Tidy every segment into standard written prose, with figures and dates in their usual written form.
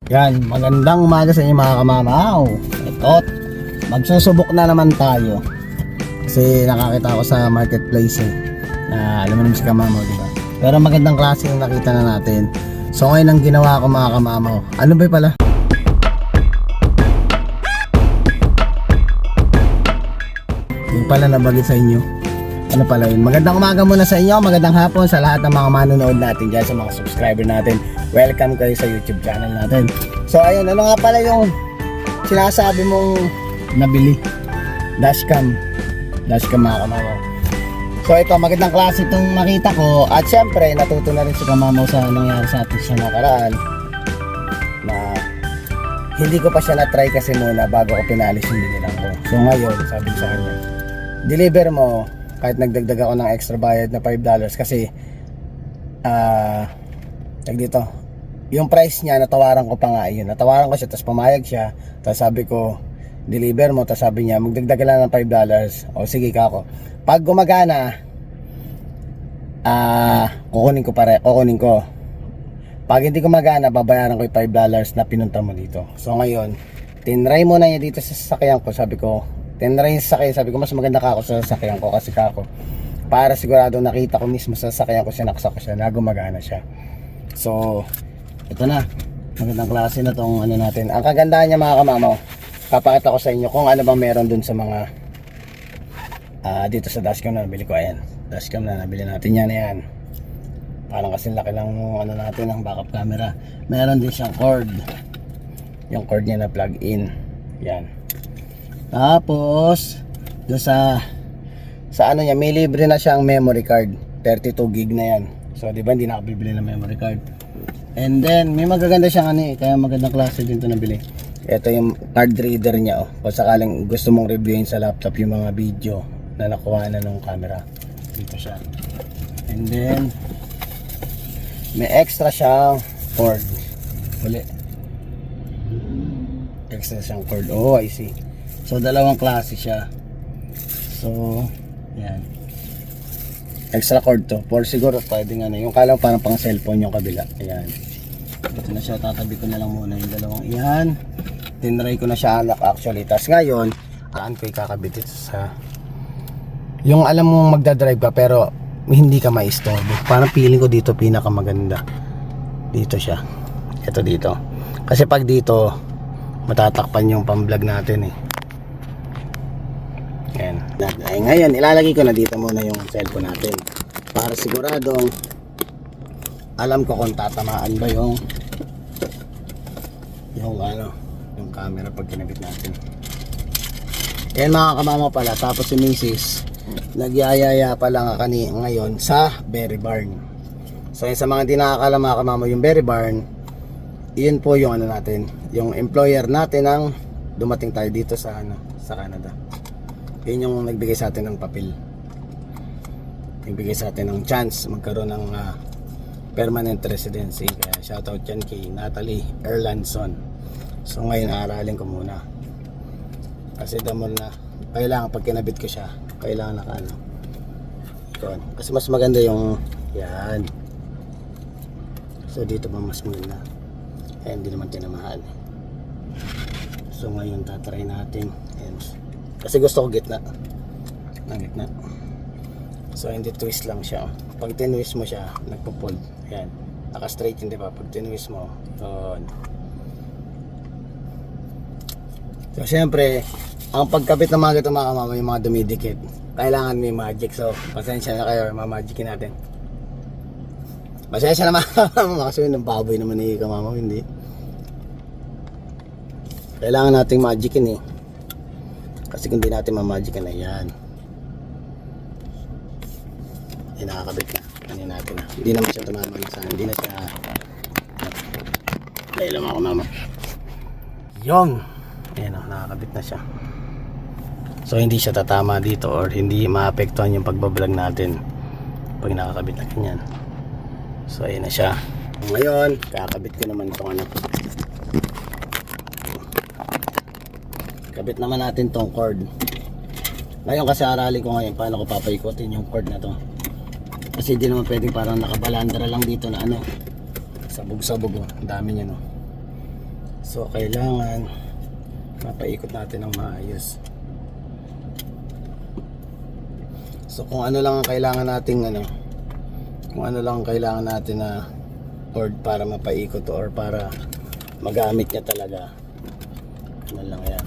Yan, magandang umaga sa inyo mga kamamaw. Ito, magsusubok na naman tayo. Kasi nakakita ako sa marketplace alam mo naman si kamamaw, diba? Pero magandang klase yung nakita na natin. So ngayon ang ginawa ko mga kamamaw, ano ba pala? Yung pala nabagit sa inyo. Ano pala yun? Magandang umaga muna sa inyo, magandang hapon sa lahat ng mga manonood natin dyan, sa mga subscriber natin. Welcome kayo sa YouTube channel natin. So ayun, ano nga pala yung sinasabi mong nabili? Dashcam mga kamamaw. So ito, magandang klase itong nakita ko. At syempre, natuto na rin si kamamaw sa nangyari sa atin sa nakaraan, na hindi ko pa siya na-try kasi muna bago ko pinalis yung binilang ko. So ngayon, sabi ko sa kanya, deliver mo kahit nagdagdag ako ng extra bayad na $5 kasi dito, yung price niya natawaran ko pa nga yun. Natawaran ko siya, tapos pumayag siya. Tapos sabi ko, deliver mo. Tapos sabi niya, magdagdag lang ng $5. O sige kako. Pag gumagana, kukunin ko. Pag hindi gumagana, babayaran ko yung $5 na pinunta mo dito. So ngayon, tinry mo na niya dito sa sasakyan ko. Sabi ko, tinry yung sasakyan. Sabi ko, mas maganda kako sa sasakyan ko kasi kako, para sigurado nakita ko mismo sa sasakyan ko, sinaksak ko siya na gumagana siya. So ito na, magandang klase na tong ano natin. Ang kagandahan niya mga kamamaw, papakita ko sa inyo kung ano bang meron dun sa mga dito sa dashcam na nabili ko. Ayan, dashcam na nabili natin yan. Parang kasi laki lang yung ano natin, ang backup camera. Meron din siyang cord, yung cord niya na plug in. Yan. Tapos doon sa ano niya, may libre na siyang memory card, 32 gig na yan. So di ba hindi nakabibili ng memory card. And then may magaganda siyang kaya magandang klase din ito nabili. Ito yung card reader niya kung sakaling gusto mong reviewin sa laptop yung mga video na nakuha na ng camera. Dito siya. And then may extra siyang cord. Extra siyang cord. Oh, I see. So dalawang klase siya. So yan. Extra cord to. For siguro pwedeng yung kala parang pang cellphone yung kabila. Ayan. Ito na siya. Tatabi ko na lang muna yung dalawang iyan. Tinry ko na siya anak actually. Tapos ngayon, ko ikakabit ito sa yung alam mong magdadrive ka pero hindi ka maistorbo. Parang feeling ko dito pinakamaganda. Dito siya. Ito dito. Kasi pag dito, matatakpan yung pang-vlog natin Ayan. Ay, ngayon, ilalagay ko na dito muna yung cellphone natin. Para siguradong alam ko kung tatamaan ba yung camera pag kinabit natin. Ayan mga kamama pala. Tapos si Mrs. nagyayaya pa lang ngayon sa Berry Barn. So yun, sa mga hindi nakakala mga kamama, yung Berry Barn, yun po yung natin, yung employer natin ang dumating tayo dito sa Canada. Yun yung nagbigay sa atin ng papel, nagbigay sa atin ng chance magkaroon ng permanent residency. Kaya shoutout yan kay Natalie Erlandson. So ngayon aralin ko muna kasi damon na kailangan pag kinabit ko siya, kailangan yun. Kasi mas maganda yung yan. So dito pa mas maganda. Hindi naman tinamahan. So ngayon tatry natin. Ayan. Kasi gusto ko gitna. So hindi twist lang siya. Pag tinwist mo siya, nagpo-fold. Ayan. Naka-straight yun, diba? Pag tinwist mo, yun. So syempre, ang pagkabit ng mga ganito mga kamama, yung mga dumidikit, kailangan may magic. So pasensya na kayo, mamagicin natin. Pasensya na mga kamama, kasi yung baboy naman ni kamama, hindi. Kailangan nating magicin kasi kung hindi natin mamagicin na yan. Nakakabit na. Kanin natin Hindi naman siya tumama sa hindi na siya. Dahil lang ako mama. Yung ayan nakakabit na siya. So hindi siya tatama dito or hindi maapektuhan yung pagbablog natin pag nakakabit na ganyan. So ayan na siya. Ngayon kakabit ko naman itong kabit naman natin tong cord. Ngayon kasi aralin ko ngayon paano ko papaikutin yung cord na to. Kasi di naman pwedeng parang nakabalandra lang dito na sabog-sabog Ang dami niya So kailangan mapaikot natin ng maayos. So kung ano lang ang kailangan nating kung ano lang ang kailangan natin na cord para mapaikot or para magamit niya talaga, ano lang yan.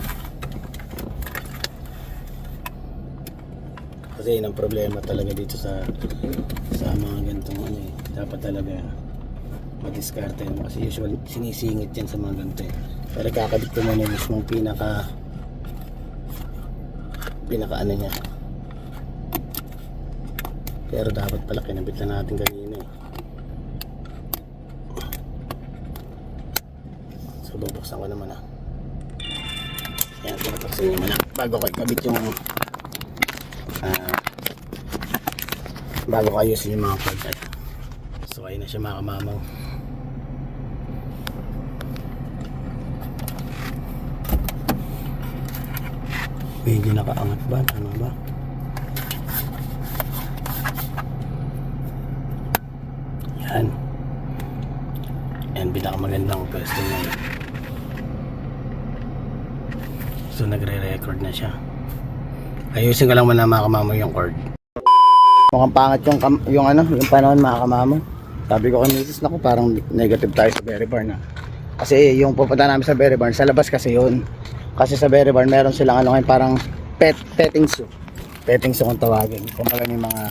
Kasi yun ang problema talaga dito sa mga ganitong dapat talaga madiskarte mo kasi usually sinisingit yan sa mga ganito pero kakabit ko muna yung mismong pinaka niya, pero dapat pala kinabit na natin kanina so bubuksan ko naman yan, pinapaksin nyo muna bago ko ikabit yung bago ko ayusin yung mga pagkat. So ayun na siya mga kamamaw. Medyo nakaangat ba? Tama ba? Yan. Yan pinakamagandang pwesto niya. So nagre-record na siya. Ayusin ko lang muna mga kamamaw yung cord. Mukhang pangat yung panahon mga kamamaw. Sabi ko kay Mrs. naku parang negative tayo sa Berry Barn kasi yung pupunta namin sa Berry Barn sa labas kasi yun, kasi sa Berry Barn meron silang ngayon parang petting zoo kung tawagin, kung pala may mga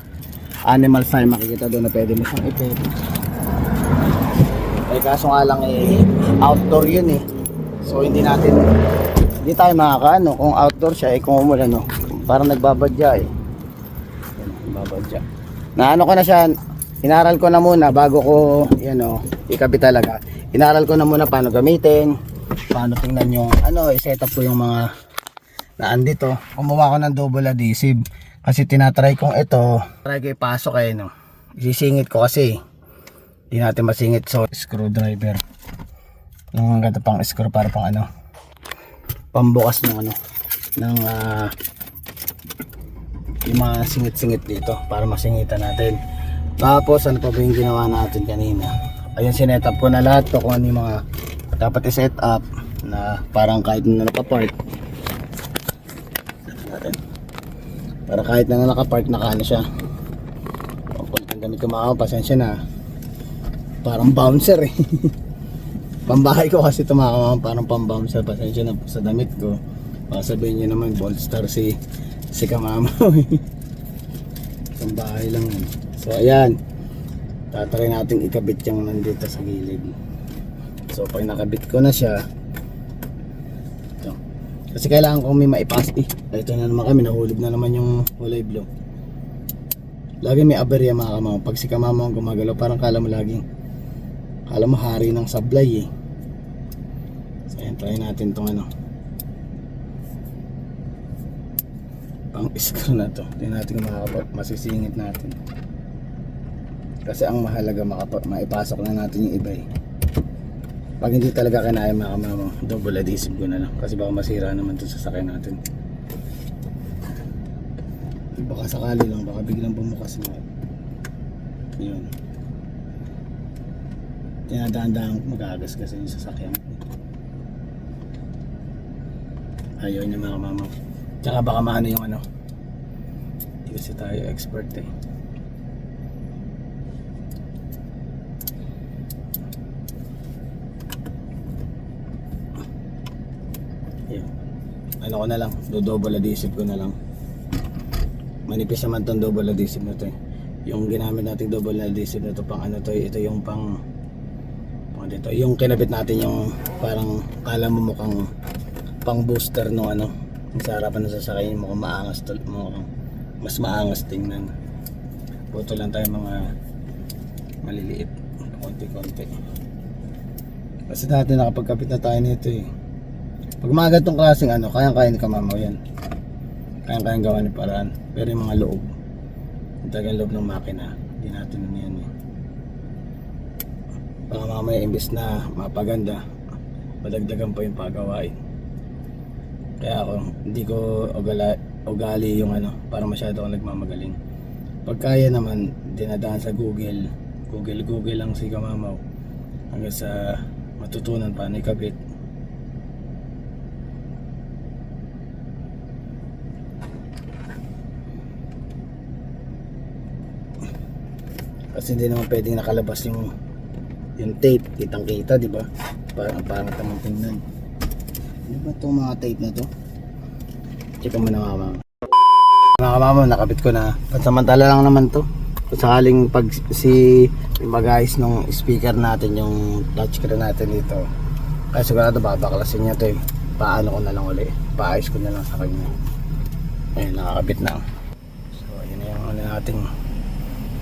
animal sign makikita doon na pwede mo siyang ipet kaso nga lang outdoor yun so hindi tayo makakaano kung outdoor siya kung umulan parang nagbabadya nagbabadya na ko na siya. Inaral ko na muna bago ko ikabit talaga. Inaral ko na muna paano gamitin, paano tingnan yung i-set up ko yung mga naan dito. Kumuha ko ng double adhesive kasi tinatry kong try ko ipasok isisingit ko kasi hindi natin masingit, so screwdriver. Yung ganito pang screw para pang pambukas ng yung mga singit-singit dito para masingitan natin. Tapos ano pa ba yung ginawa natin kanina? Ayun, sinet up ko na lahat to kung ano yung mga dapat i-set up na parang kahit na nakapark para kahit na nakapark nakaano siya. Kung gamit ko pasensya na parang bouncer pambahay ko kasi tumakama parang pambouncer, pasensya na sa damit ko. Baka sabihin nyo naman bold star si kamama pambahay lang So ayan, tatry natin ikabit yung nandito sa gilid. So pag nakabit ko na siya ito. Kasi kailangan kong may maipas ito na naman kami, nahulog na naman yung kulay blue. Lagi may aberya mga kamama. Pag si kamama ang gumagalaw parang kala mo hari ng sablay So ayan, try natin tong pang screw na to. Tingnan natin kung masisingit natin. Kasi ang mahalaga maipasok na natin yung iba Pag hindi talaga kinaya mga kamama, double adhesive ko na lang kasi baka masira naman ito sa sakay natin. Baka sakali lang, baka biglang bumukas yun. Tinadaan-daan magagas kasi yung sasakyan. Ayun yung mga kamama. Tsaka baka maano yung hindi kasi tayo expert ko na lang, double adhesive ko na lang. Manipis naman tong double adhesive na to yung ginamit nating double adhesive na to pang ito yung pang dito, yung kinabit natin yung parang kala mo mukhang pang booster no yung sa harapan ng sasakyan mo kung maangas mas maangas tingnan. Buto lang tayo mga maliliit konti-konti kasi dati nakapagkapit na tayo nito Pag mga ganitong klaseng kayang-kaya ni kamamaw yan. Kayang-kayang gawa ni paraan. Pero yung mga loob, yung tagang loob ng makina, hindi natin yan Baka mamaya imbes na mapaganda, madagdagan pa yung pagawain. Kaya ako, hindi ko ugali yung para masyado akong nagmamagaling. Pag kaya naman, dinadaan sa Google lang si kamamaw hanggang sa matutunan paano ikabit. Kasi hindi naman pwedeng nakalabas yung tape, kitang kita, di ba? Parang pangit naman tingnan. Ano ba itong mga tape na to? Check mo na mama. Mga kamama, nakabit ko na. Pansamantala lang naman to. Kung sakaling pag mag-ayos nung speaker natin, yung touchscreen natin dito, kaya sigurado babaklasin niya to eh. Paano ko na lang uli, paayos ko na lang sa kanya. Ayun, nakakabit na. So yun na yung ano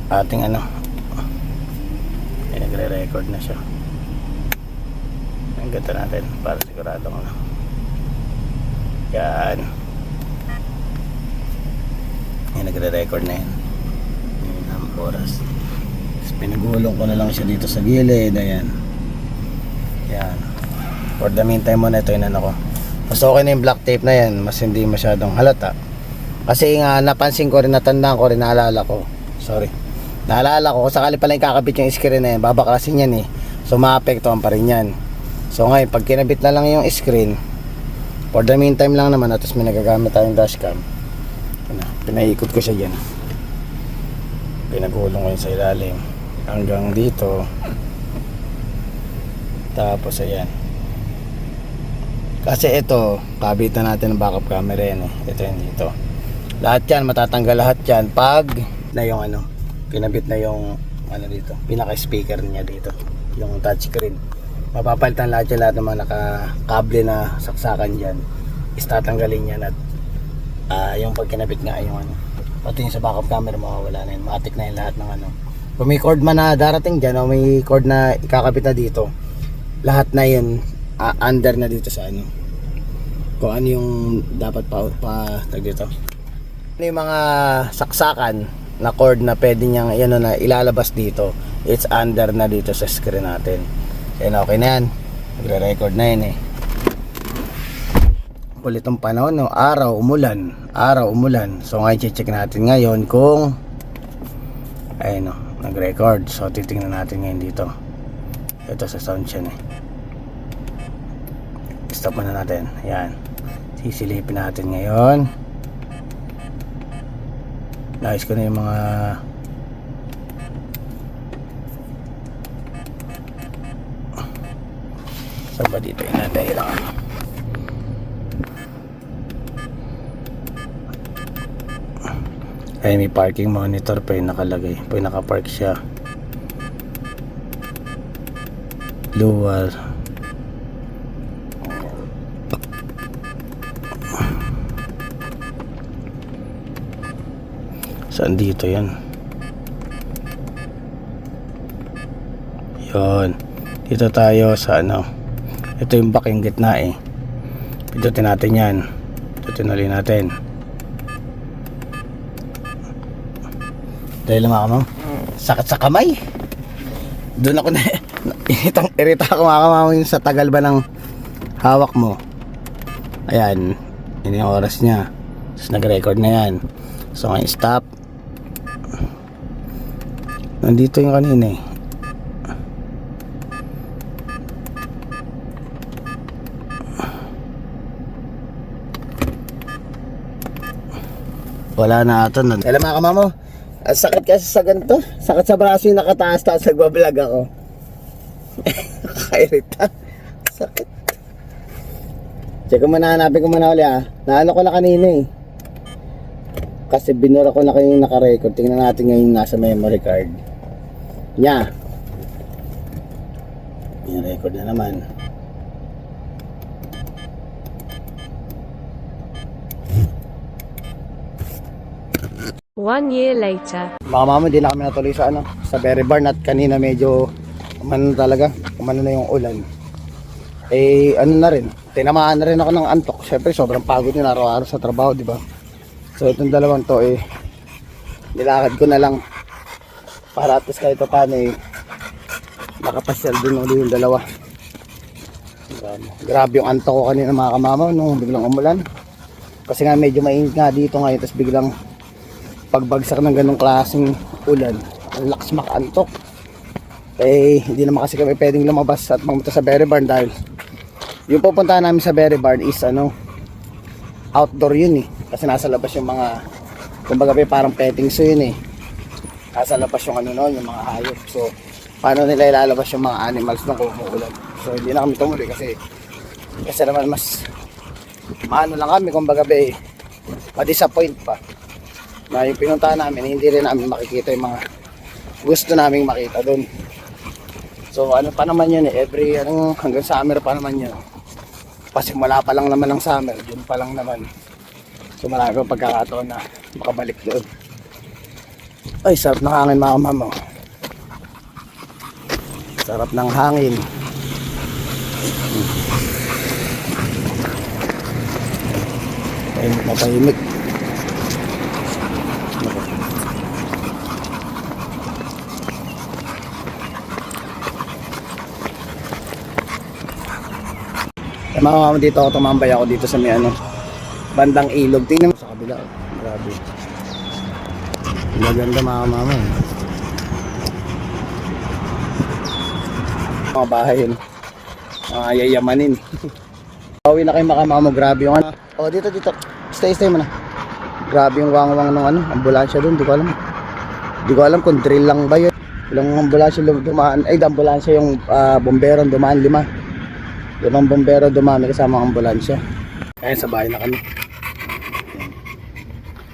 ating ano. Ay, nagre-record na siya. Ang ganda natin para sigurado ko na. Yan. Ay, nagre-record na yan. Yun ang oras. Tapos pinagulong ko na lang siya dito sa gilid. Ayan. Yan. For the meantime muna ito inano ko. Mas okay na yung black tape na yan. Mas hindi masyadong halata. Kasi nga napansin ko rin, natandaan ko rin, naalala ko. Sorry. Naalala ko, kung sakali pala yung kakabit yung screen na yan, babaklasin yan eh. So maapektuhan pa rin yan. So ngayon, pag kinabit na lang yung screen, for the meantime lang naman, at may nagagamit tayong dashcam. Pinaikot ko siya dyan. Pinagulong ko yun sa ilalim. Hanggang dito. Tapos ayan. Kasi ito, kabitan natin ng backup camera yan eh. Ito yan dito. Lahat yan, matatanggal lahat yan pag na yung ano, kinabit na yung ano dito, pinaka speaker niya dito, yung touchscreen. Mapapalitan lahat yan, lahat ng mga nakakable na saksakan dyan is tatanggalin yan. At yung pag kinabit nga yung ano, pati yung sa backup camera mawawala na yun, matik na yung lahat ng ano. Kung may cord man na darating dyan o may cord na ikakabit na dito, lahat na yun under na dito sa ano, kung ano yung dapat pa tag dito, ano yung mga saksakan na cord na pwede niyang yan na ilalabas dito, it's under na dito sa screen natin. Yan, okay na yan, nagre-record na yan eh. Pulitong panahon, no? Araw, umulan. So ngayon check natin ngayon kung ayun, no, nag-record. So titingnan natin ngayon dito. Ito sa sound chain eh. Stop muna natin. Ayan, sisilipin natin ngayon. Nais ko na yung mga saan ba dito yung natay lang. Ay, may parking monitor pa yung nakalagay. Pa yung nakapark siya. Luwal. Saan dito yan? Yun. Dito tayo sa ano. Ito yung back yung gitna eh. Pindutin natin yan. Pindutin ulit natin. Dahil mga kamam, sakit sa kamay. Doon ako na irita ako mga kamam yung sa tagal ba ng hawak mo. Ayan, yun yung oras niya. Tapos nag-record na yan. So ngayon stop. Nandito yung kanina eh. Wala na ata nun. Alam mga kamamo, ang sakit kasi sa ganito. Sakit sa braso yung nakataas-taas, nagbablog ako. Kairita. Sakit. Check ko muna, hanapin ko muna ulit ah. Naano ko na kanina eh. Kasi binura ko na kayo yung naka-record. Tingnan natin ngayon nasa memory card nya. Yung record na naman. One year later. Mga mama, di na kami natuloy sa ano, sa Berry Barn. At kanina medyo umano talaga, umano na yung ulan. Eh ano na rin, tinamaan na rin ako ng antok. Syempre sobrang pagod yun araw-araw sa trabaho, di ba? So itong dalawang to eh, nilakad ko na lang para at least kahit paano eh, nakapasyal din ulit yung dalawa. Grabe yung antok ko kanina mga kamama nung biglang umulan. Kasi nga medyo mainit nga dito ngayon, tapos biglang pagbagsak ng ganong klaseng ulan, ang lakas makaantok. Eh hindi naman kasi kami pwedeng lumabas at magpunta sa Berry Barn dahil yung pupuntahan namin sa Berry Barn is ano, outdoor yun eh. Kasi nasa labas yung mga, kumbaga parang petting zoo yun eh. nasa labas yung ano noon, yung mga hayop. So, paano nila ilalabas yung mga animals nung kumuulan? So, hindi na kami tumuloy kasi naman mas maano lang kami, kumbaga be, ma-disappoint pa. Na yung pinuntahan namin, hindi rin namin makikita yung mga gusto naming makita doon. So, ano pa naman yun hanggang summer pa naman yun. Pasimula pa lang naman ng summer, June pa lang naman. So marami pa pagkakataon na makabalik doon. Ay, sarap ng hangin mga kamama. Sarap ng hangin. Tahimik na tahimik. Mga kamama, dito ako tumambay ako dito sa may bandang ilog. Tingnan mo sa kabila. Grabe. Maganda mga mama. Mga bahay yun. Mga yayamanin. Pauwi na kayo mga mama. Grabe yung ano. Oh, dito. Stay mo na. Grabe yung wangwang ng ambulansya doon. Di ko alam kung drill lang ba yun. Ilang ambulansya dumaan. Ay, ambulansya yung bombero dumaan 5. 5 bombero dumami kasama ang ambulansya. Kaya sa bahay na kami.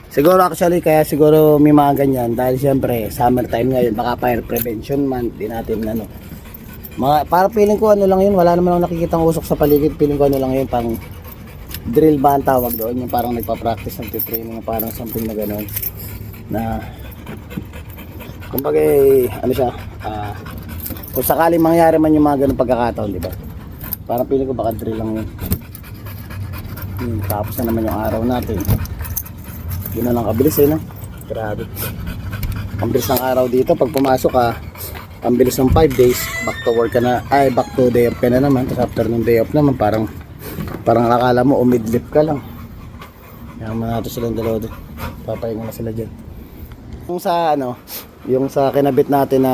Siguro actually kaya siguro may mga ganyan dahil siyempre summertime ngayon, baka fire prevention month, di natin para feeling ko lang yun, wala naman akong nakikitang usok sa paligid, feeling ko lang yun, pang drill ba ang tawag doon, yung parang nagpa-practice ng training, parang something na gano'n na kumbaga siya, kung sakaling mangyari man yung mga ganun pagkakataon, di ba? Parang feeling ko baka drill lang yun. Tapos na naman yung araw natin. Yun na lang kabilis no? Grabe. Ang bilis ng araw dito. Pag pumasok ka, ang bilis ng 5 days. Back to work ka na. Ay, back to day off ka na naman. Tapos after ng day off naman, parang akala mo umidlip ka lang. Yaman natin silang dalawa doon. Papahinga na sila dyan. Yung sa kinabit natin na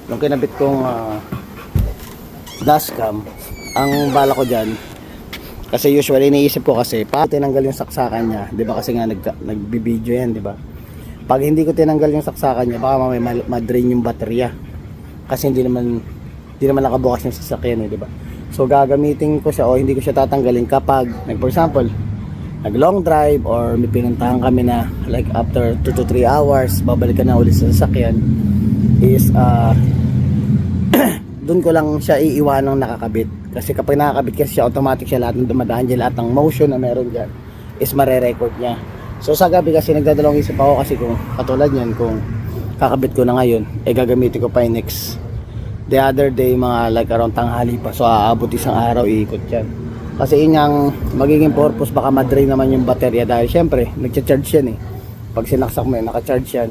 yung kinabit kong dashcam, ang bala ko dyan, kasi usually iniisip ko kasi pag tinanggal yung saksakan niya, di ba kasi nga nagbibideo yan, di ba? Pag hindi ko tinanggal yung saksakan niya, baka mamaya ma-drain yung baterya kasi hindi naman nakabukas yung sasakyan, di ba? So gagamitin ko siya o hindi ko siya tatanggalin kapag for example nag long drive or may pinuntahan kami na like after 2 to 3 hours babalik ka na ulit sa sasakyan, is doon ko lang siya iiwanang nakakabit. Kasi kapag nakakabit kasi siya, automatic siya lahat ng dumadaan dyan, lahat ng motion na meron dyan is mare-record niya. So sa gabi kasi nagdadalawang isip ako kasi kung katulad yan, kung kakabit ko na ngayon, gagamitin ko pa yung next the other day, mga like around tanghali pa. So aabot isang araw, iikot yan. Kasi yun yung magiging purpose, baka ma-drain naman yung baterya dahil syempre, nagcha-charge yan Pag sinaksak mo yun, naka-charge yan.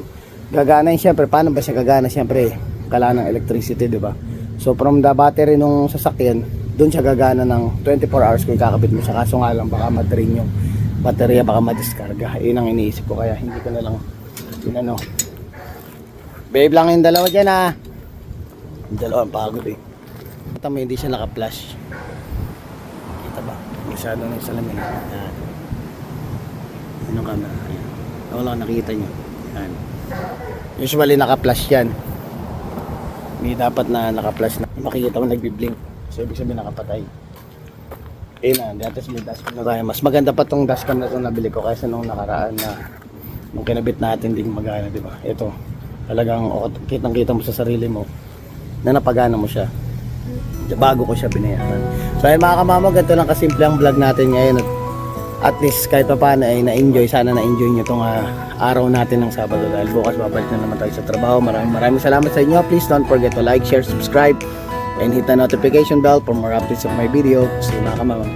Gagana yun syempre. Paano ba siya gagana? Syempre, kailangan ng electricity, di ba? So from the battery nung sasakyan, doon siya gagana ng 24 hours kung kakabit mo siya. Kaso nga lang baka ma-drain yung baterya, baka ma-discarga. Yun ang iniisip ko, kaya hindi ko na lang babe lang yung dalawa dyan yung dalawa ang pagod kita mo hindi siya naka-flash, kita ba? Masyado na yung salamin yun ang camera, ayan. Wala nakikita nyo ayan. Usually naka-flash yan. May dapat na naka-flash na makikita mo nagbi-blink. So ibig sabihin nakapatay. Dati may dashcam na tayo. Mas maganda pa tong dashcam na itong nabili ko kaysa nung nakaraan na nung kinabit natin din magana, di ba? Ito, talagang kitang-kita mo sa sarili mo na napagana mo siya. Bago ko siya binayaran. So ayun mga kamama, ganito lang kasimple ang vlog natin ngayon. At least kahit pa paano ay na-enjoy. Sana na-enjoy nyo itong araw natin ng Sabado dahil bukas babalik na naman tayo sa trabaho. Maraming salamat sa inyo. Please don't forget to like, share, subscribe and hit the notification bell for more updates of my video. See you mga kamama.